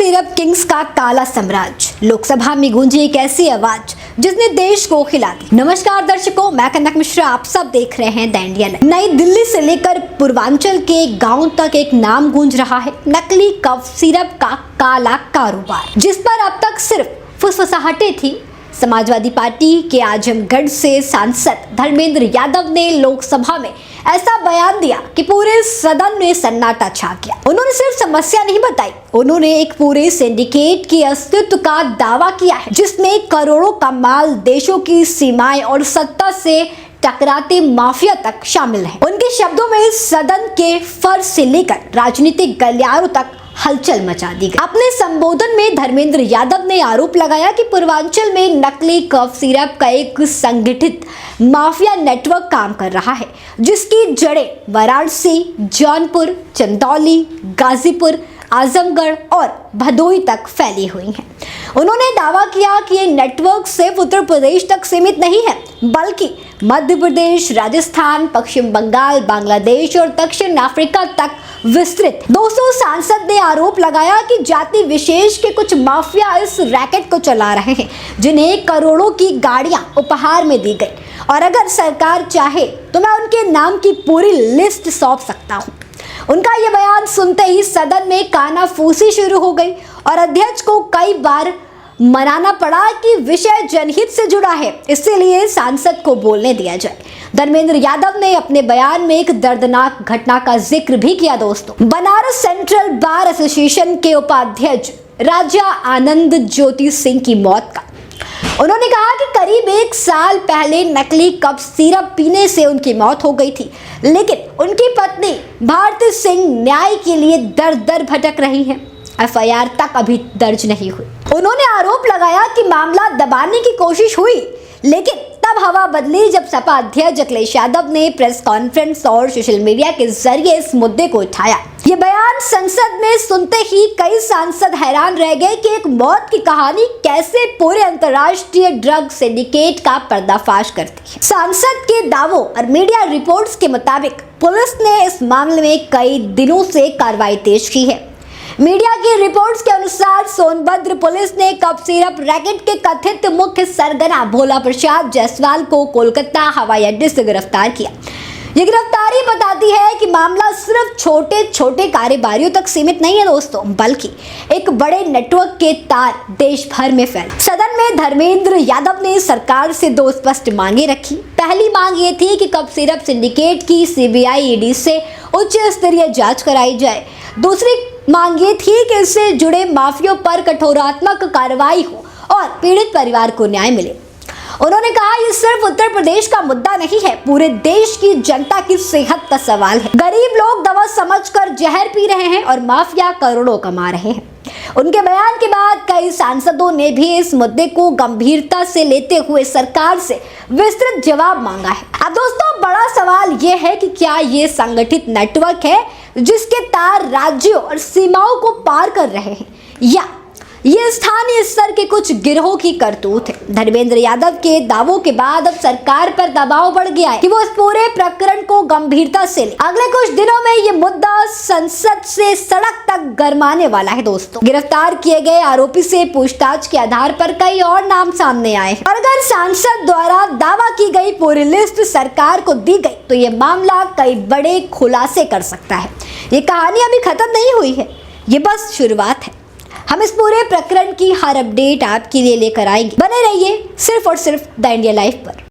Syrup Kings का काला साम्राज्य। लोकसभा में गूंजी एक ऐसी आवाज जिसने देश को हिला दी। नमस्कार दर्शकों, मैं कनक मिश्रा, आप सब देख रहे हैं द इंडिया लाइव। नई दिल्ली से लेकर पूर्वांचल के गांव तक एक नाम गूंज रहा है, नकली कफ सिरप का काला कारोबार, जिस पर अब तक सिर्फ फुसफुसाहटें थी। समाजवादी पार्टी के आजमगढ़ से सांसद धर्मेंद्र यादव ने लोकसभा में ऐसा बयान दिया कि पूरे सदन में सन्नाटा छा गया। उन्होंने सिर्फ समस्या नहीं बताई, उन्होंने एक पूरे सिंडिकेट के अस्तित्व का दावा किया है, जिसमें करोड़ों का माल, देशों की सीमाएं और सत्ता से टकराते माफिया तक शामिल है। उनके शब्दों में सदन के फर्श से लेकर राजनीतिक गलियारों तक हलचल मचा दी गई। अपने संबोधन में धर्मेंद्र यादव ने आरोप लगाया कि पूर्वांचल में नकली कफ सिरप का एक संगठित माफिया नेटवर्क काम कर रहा है, जिसकी जड़ें वाराणसी, जौनपुर, चंदौली, गाजीपुर, आजमगढ़ और भदोही तक फैली हुई हैं। उन्होंने दावा किया कि ये नेटवर्क सिर्फ उत्तर प्रदेश तक सीमित नहीं है, बल्कि मध्य प्रदेश, राजस्थान, पश्चिम बंगाल, बांग्लादेश और दक्षिण अफ्रीका तक विस्तृत। दोस्तों, सांसद ने आरोप लगाया कि जाति विशेष के कुछ माफिया इस रैकेट को चला रहे हैं, जिन्हें करोड़ों की गाड़ियां उपहार में दी गई, और अगर सरकार चाहे तो मैं उनके नाम की पूरी लिस्ट सौंप सकता हूं। उनका यह बयान सुनते ही सदन में कानाफूसी शुरू हो गई और अध्यक्ष को कई बार मनाना पड़ा कि विषय जनहित से जुड़ा है, इसलिए सांसद को बोलने दिया जाए। धर्मेंद्र यादव ने अपने बयान में एक दर्दनाक घटना का जिक्र भी किया। दोस्तों, बनारस सेंट्रल बार एसोसिएशन के उपाध्यक्ष राजा आनंद ज्योति सिंह की मौत का उन्होंने कहा कि करीब 1 साल पहले नकली कफ सिरप पीने से उनकी मौत हो गई थी, लेकिन उनकी पत्नी भारती सिंह न्याय के लिए दर दर भटक रही हैं। एफआईआर तक अभी दर्ज नहीं हुई। उन्होंने आरोप लगाया कि मामला दबाने की कोशिश हुई, लेकिन तब हवा बदली जब सपा अध्यक्ष अखिलेश यादव ने प्रेस कॉन्फ्रेंस और सोशल मीडिया के जरिए इस मुद्दे को उठाया। ये बयान संसद में सुनते ही कई सांसद हैरान रह गए कि एक मौत की कहानी कैसे पूरे अंतर्राष्ट्रीय ड्रग सिंडिकेट का पर्दाफाश करती है। सांसद के दावों और मीडिया रिपोर्ट्स के मुताबिक पुलिस ने इस मामले में कई दिनों से कार्रवाई तेज की है। मीडिया की रिपोर्ट्स के अनुसार सोनभद्र पुलिस ने कफ सिरप रैकेट के कथित मुख्य सरगना भोला प्रसाद जायसवाल को कोलकाता हवाई अड्डे से गिरफ्तार किया। ये गिरफ्तारी बताती है कि मामला सिर्फ छोटे छोटे कारोबारियों तक सीमित नहीं है दोस्तों, बल्कि एक बड़े नेटवर्क के तार देश भर में फैले। सदन में धर्मेंद्र यादव ने सरकार से 2 स्पष्ट मांगे रखी। पहली मांग ये थी कि कफ सिरप सिंडिकेट की सीबीआई ईडी से उच्च स्तरीय जांच कराई जाए। दूसरी मांग ये थी कि इससे जुड़े माफियों पर कठोरात्मक कार्रवाई हो और पीड़ित परिवार को न्याय मिले। उन्होंने कहा, ये सिर्फ उत्तर प्रदेश का मुद्दा नहीं है, पूरे देश की जनता की सेहत का सवाल है। गरीब लोग दवा समझकर जहर पी रहे हैं और माफिया करोड़ों कमा रहे हैं। उनके बयान के बाद कई सांसदों ने भी इस मुद्दे को गंभीरता से लेते हुए सरकार से विस्तृत जवाब मांगा है। अब दोस्तों, बड़ा सवाल ये है कि क्या ये संगठित नेटवर्क है जिसके तार राज्यों और सीमाओं को पार कर रहे हैं, या ये स्थानीय स्तर के कुछ गिरोह की करतूत है। धर्मेंद्र यादव के दावों के बाद अब सरकार पर दबाव बढ़ गया है कि वो इस पूरे प्रकरण को गंभीरता से ले। अगले कुछ दिनों में ये मुद्दा संसद से सड़क तक गरमाने वाला है। दोस्तों, गिरफ्तार किए गए आरोपी से पूछताछ के आधार पर कई और नाम सामने आए हैं, और अगर सांसद द्वारा दावा की गई पूरी लिस्ट सरकार को दी गई तो ये मामला कई बड़े खुलासे कर सकता है। ये कहानी अभी खत्म नहीं हुई है, ये बस शुरुआत है। हम इस पूरे प्रकरण की हर अपडेट आपके लिए लेकर आएंगे। बने रहिए सिर्फ और सिर्फ द इंडिया लाइव पर।